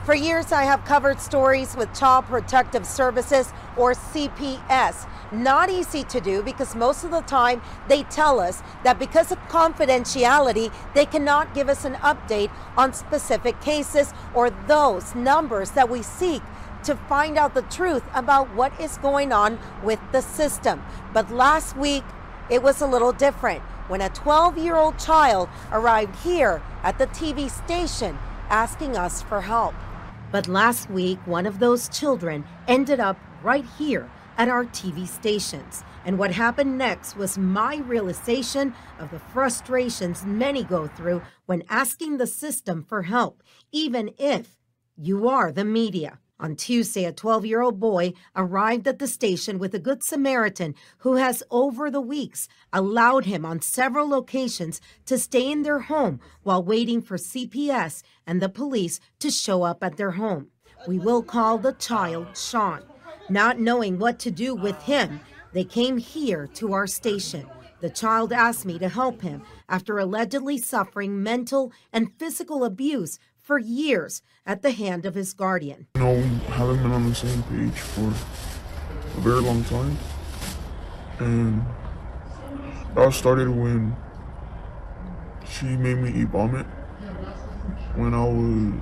For years, I have covered stories with Child Protective Services, or CPS. Not easy to do because most of the time they tell us that because of confidentiality, they cannot give us an update on specific cases or those numbers that we seek to find out the truth about what is going on with the system. But last week, it was a little different when a 12-year-old child arrived here at the TV station asking us for help. But last week, one of those children ended up right here at our TV stations. And what happened next was my realization of the frustrations many go through when asking the system for help, even if you are the media. On Tuesday, a 12-year-old boy arrived at the station with a Good Samaritan who has over the weeks allowed him on several occasions to stay in their home while waiting for CPS and the police to show up at their home. We will call the child Sean. Not knowing what to do with him, they came here to our station. The child asked me to help him after allegedly suffering mental and physical abuse for years at the hand of his guardian. We haven't been on the same page for a very long time. And that started when she made me eat vomit when I was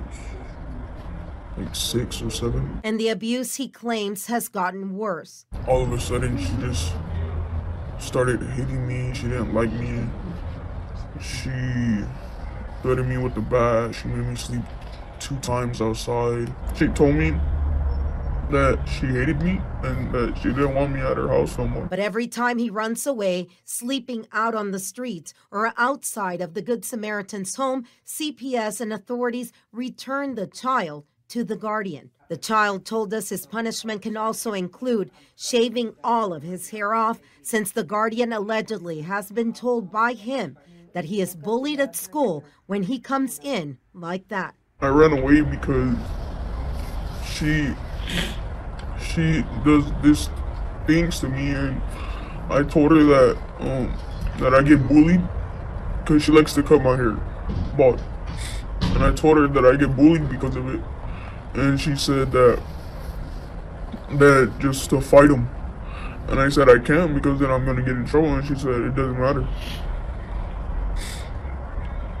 like 6 or 7. And the abuse, he claims, has gotten worse. All of a sudden, she just started hitting me. She didn't like me. She threatened me with the bat. She made me sleep 2 times outside. She told me that she hated me and that she didn't want me at her house no more. But every time he runs away, sleeping out on the streets or outside of the Good Samaritan's home, CPS and authorities return the child to the guardian. The child told us his punishment can also include shaving all of his hair off, since the guardian allegedly has been told by him that he is bullied at school when he comes in like that. I ran away because she does this things to me, and I told her that I get bullied because she likes to cut my hair bald. And I told her that I get bullied because of it. And she said that just to fight him. And I said I can't because then I'm gonna get in trouble, and she said it doesn't matter.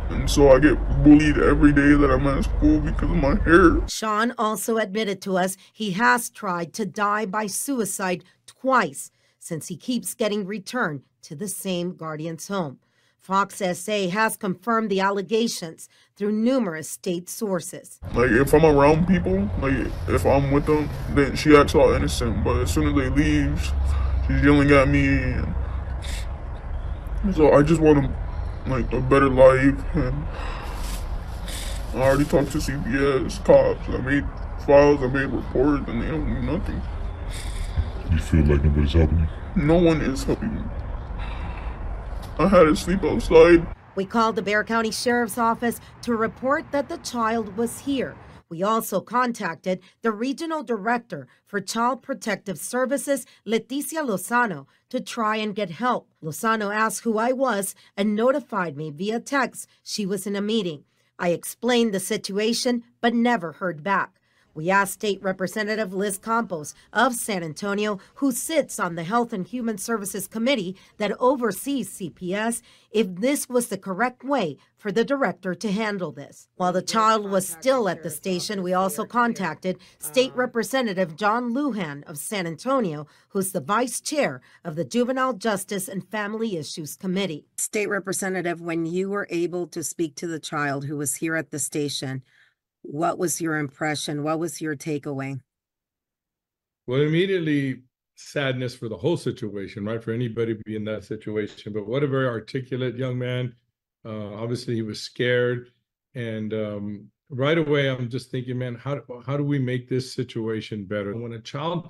And so I get bullied every day that I'm at school because of my hair. Sean also admitted to us he has tried to die by suicide twice since he keeps getting returned to the same guardian's home. Fox SA has confirmed the allegations through numerous state sources. Like, if I'm around people, like if I'm with them, then she acts all innocent. But as soon as they leave, she's yelling at me. And so I just want a better life. And I already talked to CPS, cops. I made files, I made reports, and they don't do nothing. You feel like nobody's helping you? No one is helping me. I had to sleep outside. We called the Bexar County Sheriff's Office to report that the child was here. We also contacted the Regional Director for Child Protective Services, Leticia Lozano, to try and get help. Lozano asked who I was and notified me via text she was in a meeting. I explained the situation, but never heard back. We asked State Representative Liz Campos of San Antonio, who sits on the Health and Human Services Committee that oversees CPS, if this was the correct way for the director to handle this. While the child was still at the station, we also contacted State Representative John Lujan of San Antonio, who's the vice chair of the Juvenile Justice and Family Issues Committee. State Representative, when you were able to speak to the child who was here at the station, what was your impression? What was your takeaway? Well, immediately sadness for the whole situation, right? For anybody to be in that situation. But what a very articulate young man. Obviously, he was scared. And right away, I'm just thinking, man, how do we make this situation better? When a child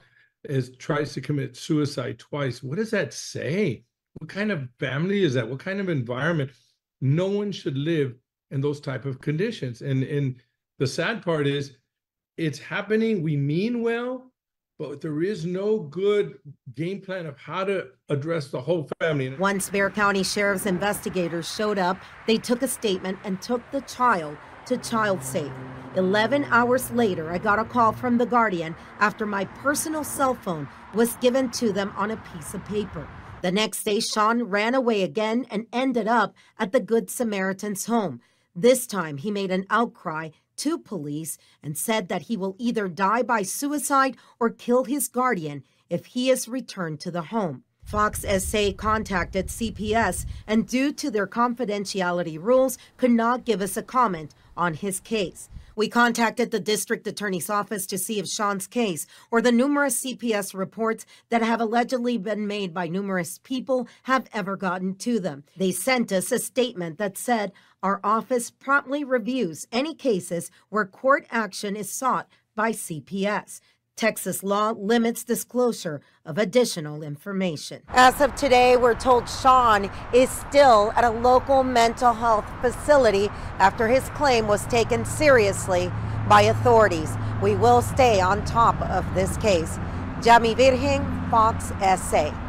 tries to commit suicide twice, what does that say? What kind of family is that? What kind of environment? No one should live in those type of conditions. And the sad part is it's happening. We mean well, but there is no good game plan of how to address the whole family. Once Bexar County Sheriff's investigators showed up, they took a statement and took the child to Child Safe. 11 hours later, I got a call from the Guardian after my personal cell phone was given to them on a piece of paper. The next day, Sean ran away again and ended up at the Good Samaritan's home. This time, he made an outcry to police and said that he will either die by suicide or kill his guardian if he is returned to the home. Fox SA contacted CPS and due to their confidentiality rules could not give us a comment on his case. We contacted the district attorney's office to see if Sean's case or the numerous CPS reports that have allegedly been made by numerous people have ever gotten to them. They sent us a statement that said our office promptly reviews any cases where court action is sought by CPS. Texas law limits disclosure of additional information. As of today, we're told Sean is still at a local mental health facility after his claim was taken seriously by authorities. We will stay on top of this case. Yami Virgen, Fox SA.